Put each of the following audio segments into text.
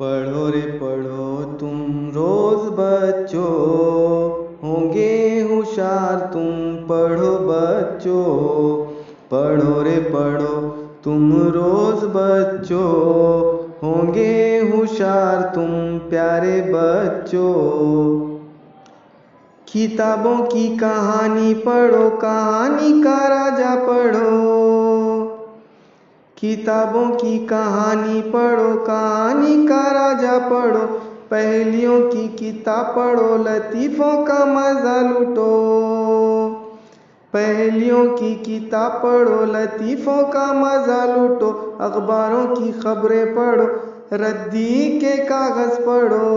पढ़ो रे पढ़ो तुम रोज बच्चों, होंगे होशियार तुम पढ़ो बच्चों। पढ़ो रे पढ़ो तुम रोज बच्चों, होंगे होशियार तुम प्यारे बच्चों। किताबों की कहानी पढ़ो, कहानी का राजा पढ़ो। किताबों की कहानी पढ़ो, कहानी का राजा पढ़ो। पहेलियों की किताब पढ़ो, लतीफ़ों का मज़ा लूटो। पहेलियों की किताब पढ़ो, लतीफ़ों का मज़ा लूटो। अखबारों की खबरें पढ़ो, रद्दी के कागज़ पढ़ो।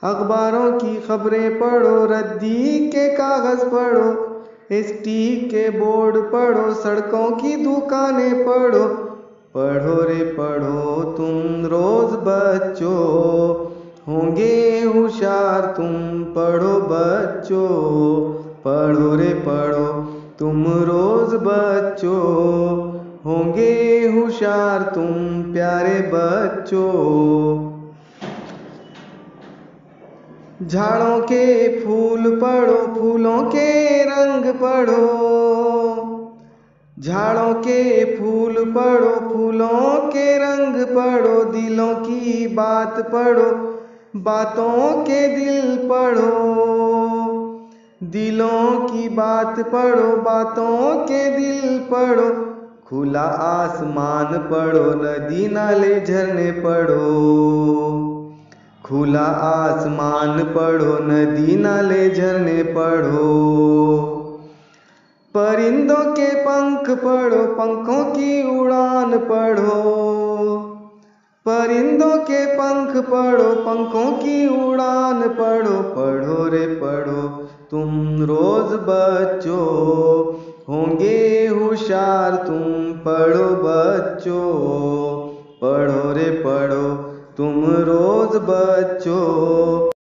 अखबारों की खबरें पढ़ो, रद्दी के कागज़ पढ़ो। स्टीक के बोर्ड पढ़ो, सड़कों की दुकानें पढ़ो। पढ़ो रे पढ़ो तुम रोज बच्चों, होंगे होशियार तुम पढ़ो बच्चों। पढ़ो रे पढ़ो तुम रोज बच्चों, होंगे होशियार तुम प्यारे बच्चों। झाड़ों के फूल पढ़ो, फूलों के रंग पढ़ो। झाड़ों के फूल पढ़ो, फूलों के रंग पढ़ो। दिलों की बात पढ़ो, बातों के दिल पढ़ो। दिलों की बात पढ़ो, बातों के दिल पढ़ो। खुला आसमान पढ़ो, नदी नाले झरने पढ़ो। खुला आसमान पढ़ो, नदी नाले झरने पढ़ो। परिंदों के पंख पढ़ो, पंखों की उड़ान पढ़ो। परिंदों के पंख पढ़ो, पंखों की उड़ान पढ़ो। पढ़ो रे पढ़ो तुम रोज बच्चों, होंगे होशियार तुम पढ़ो बच्चों। पढ़ो रे पढ़ो तुम रोज बच्चों।